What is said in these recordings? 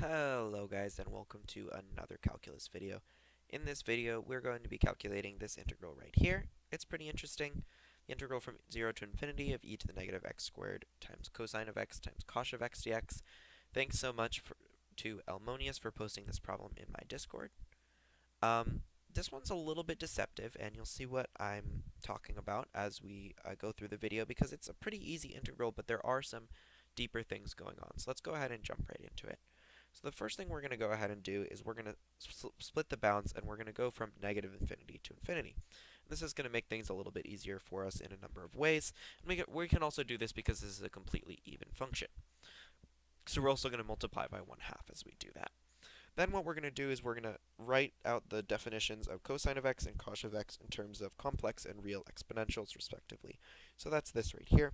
Hello guys, and welcome to another calculus video. In this video we're going to be calculating this integral right here. It's pretty interesting. The integral from 0 to infinity of e to the negative x squared times cosine of x times cosh of x dx. Thanks so much to Elmonius for posting this problem in my Discord. This one's a little bit deceptive, and you'll see what I'm talking about as we go through the video, because it's a pretty easy integral, but there are some deeper things going on. So let's go ahead and jump right into it. So the first thing we're going to go ahead and do is we're going to split the bounds, and we're going to go from negative infinity to infinity. And this is going to make things a little bit easier for us in a number of ways. And we can also do this because this is a completely even function. So we're also going to multiply by 1/2 as we do that. Then what we're going to do is we're going to write out the definitions of cosine of x and cosh of x in terms of complex and real exponentials, respectively. So that's this right here.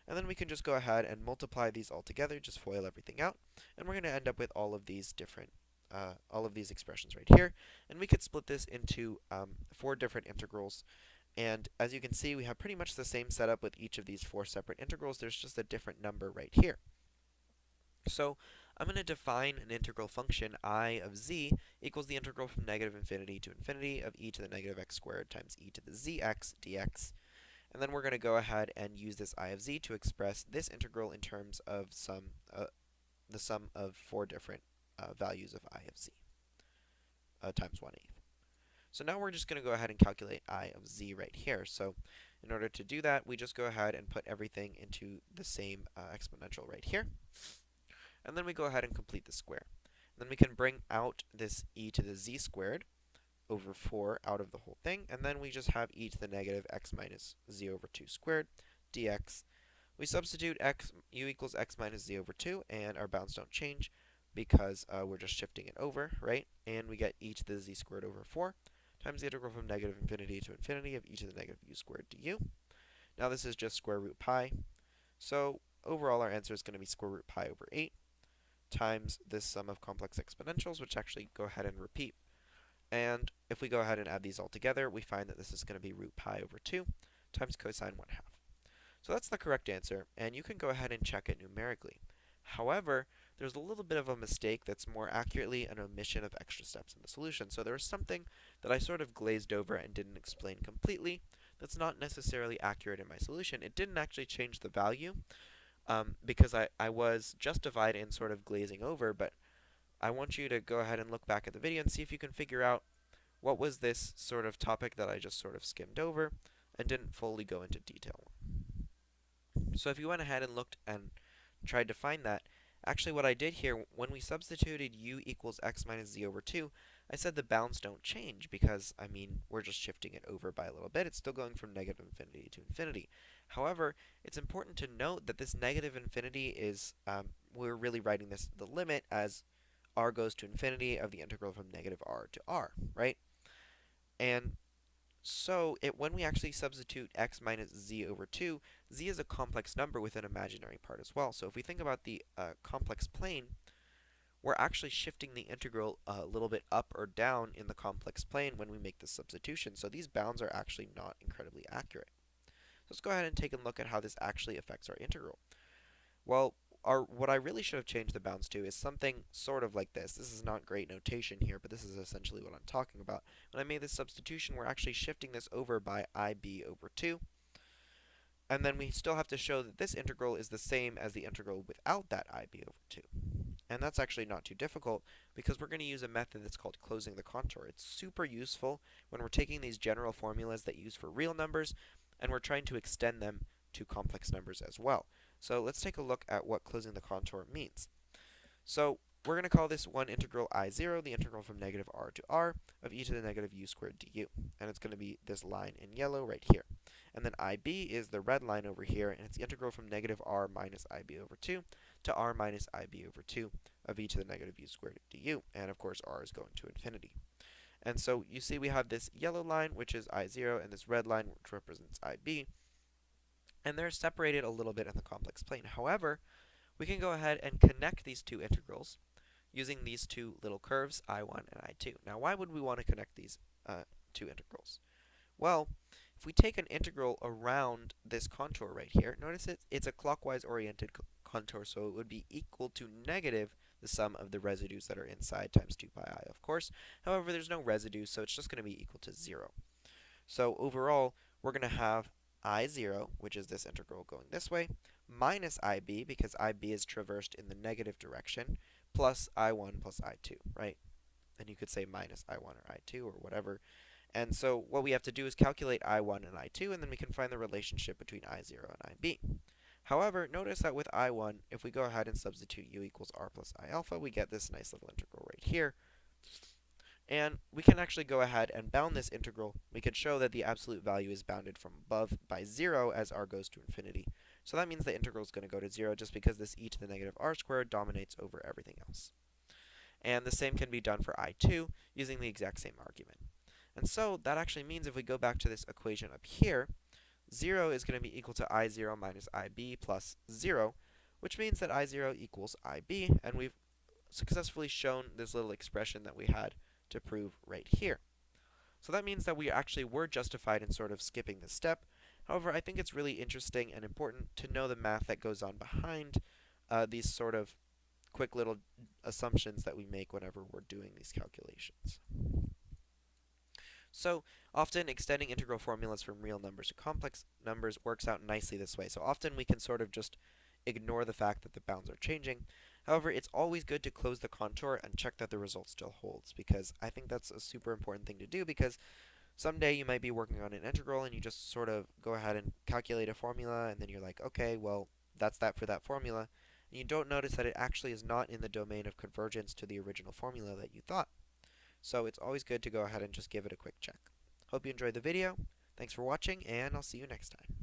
And then we can just go ahead and multiply these all together, just FOIL everything out, and we're going to end up with all of these expressions right here. And we could split this into 4 different integrals. And as you can see, we have pretty much the same setup with each of these 4 separate integrals. There's just a different number right here. So I'm going to define an integral function I of z equals the integral from negative infinity to infinity of e to the negative x squared times e to the zx dx. And then we're going to go ahead and use this I of z to express this integral in terms of the sum of 4 different values of I of z times 1/8. So now we're just going to go ahead and calculate I of z right here. So in order to do that, we just go ahead and put everything into the same exponential right here. And then we go ahead and complete the square. And then we can bring out this e to the z squared over 4 out of the whole thing, and then we just have e to the negative x minus z over 2 squared dx. We substitute u equals x minus z over 2, and our bounds don't change because we're just shifting it over, right? And we get e to the z squared over 4 times the integral from negative infinity to infinity of e to the negative u squared du. Now this is just square root pi, so overall our answer is going to be square root pi over 8 times this sum of complex exponentials, which actually go ahead and repeat. And if we go ahead and add these all together, we find that this is going to be root pi over 2 times cosine 1/2. So that's the correct answer, and you can go ahead and check it numerically. However, there's a little bit of a mistake that's more accurately an omission of extra steps in the solution. So there was something that I sort of glazed over and didn't explain completely that's not necessarily accurate in my solution. It didn't actually change the value because I was justified in sort of glazing over, but I want you to go ahead and look back at the video and see if you can figure out what was this sort of topic that I just sort of skimmed over and didn't fully go into detail. So if you went ahead and looked and tried to find that, actually what I did here, when we substituted u equals x minus z over 2, I said the bounds don't change because, I mean, we're just shifting it over by a little bit. It's still going from negative infinity to infinity. However, it's important to note that this negative infinity is, we're really writing the limit as r goes to infinity of the integral from negative r to r, right? And so when we actually substitute x minus z over 2, z is a complex number with an imaginary part as well. So if we think about the complex plane, we're actually shifting the integral a little bit up or down in the complex plane when we make this substitution. So these bounds are actually not incredibly accurate. So let's go ahead and take a look at how this actually affects our integral. Well, what I really should have changed the bounds to is something sort of like this. This is not great notation here, but this is essentially what I'm talking about. When I made this substitution, we're actually shifting this over by IB over 2. And then we still have to show that this integral is the same as the integral without that IB over 2. And that's actually not too difficult because we're going to use a method that's called closing the contour. It's super useful when we're taking these general formulas that use for real numbers and we're trying to extend them to complex numbers as well. So let's take a look at what closing the contour means. So we're going to call this one integral I0, the integral from negative r to r of e to the negative u squared du. And it's going to be this line in yellow right here. And then IB is the red line over here, and it's the integral from negative r minus IB over 2 to r minus IB over 2 of e to the negative u squared du. And of course, r is going to infinity. And so you see we have this yellow line, which is I0, and this red line, which represents IB. And they're separated a little bit in the complex plane. However, we can go ahead and connect these two integrals using these two little curves, I1 and I2. Now, why would we want to connect these two integrals? Well, if we take an integral around this contour right here, notice it's a clockwise oriented contour, so it would be equal to negative the sum of the residues that are inside times 2 pi I, of course. However, there's no residue, so it's just going to be equal to 0. So overall, we're going to have I0, which is this integral going this way, minus IB, because IB is traversed in the negative direction, plus I1 plus I2, right? And you could say minus I1 or I2 or whatever. And so what we have to do is calculate I1 and I2, and then we can find the relationship between I0 and IB. However, notice that with I1, if we go ahead and substitute u equals r plus I alpha, we get this nice little integral right here. And we can actually go ahead and bound this integral. We could show that the absolute value is bounded from above by 0 as r goes to infinity. So that means the integral is going to go to 0 just because this e to the negative r squared dominates over everything else. And the same can be done for I2 using the exact same argument. And so that actually means if we go back to this equation up here, 0 is going to be equal to I0 minus IB plus 0, which means that I0 equals IB, and we've successfully shown this little expression that we had to prove right here. So that means that we actually were justified in sort of skipping this step. However, I think it's really interesting and important to know the math that goes on behind these sort of quick little assumptions that we make whenever we're doing these calculations. So often extending integral formulas from real numbers to complex numbers works out nicely this way. So often we can sort of just ignore the fact that the bounds are changing. However, it's always good to close the contour and check that the result still holds, because I think that's a super important thing to do, because someday you might be working on an integral and you just sort of go ahead and calculate a formula, and then you're like, okay, well, that's that for that formula. And you don't notice that it actually is not in the domain of convergence to the original formula that you thought. So it's always good to go ahead and just give it a quick check. Hope you enjoyed the video. Thanks for watching, and I'll see you next time.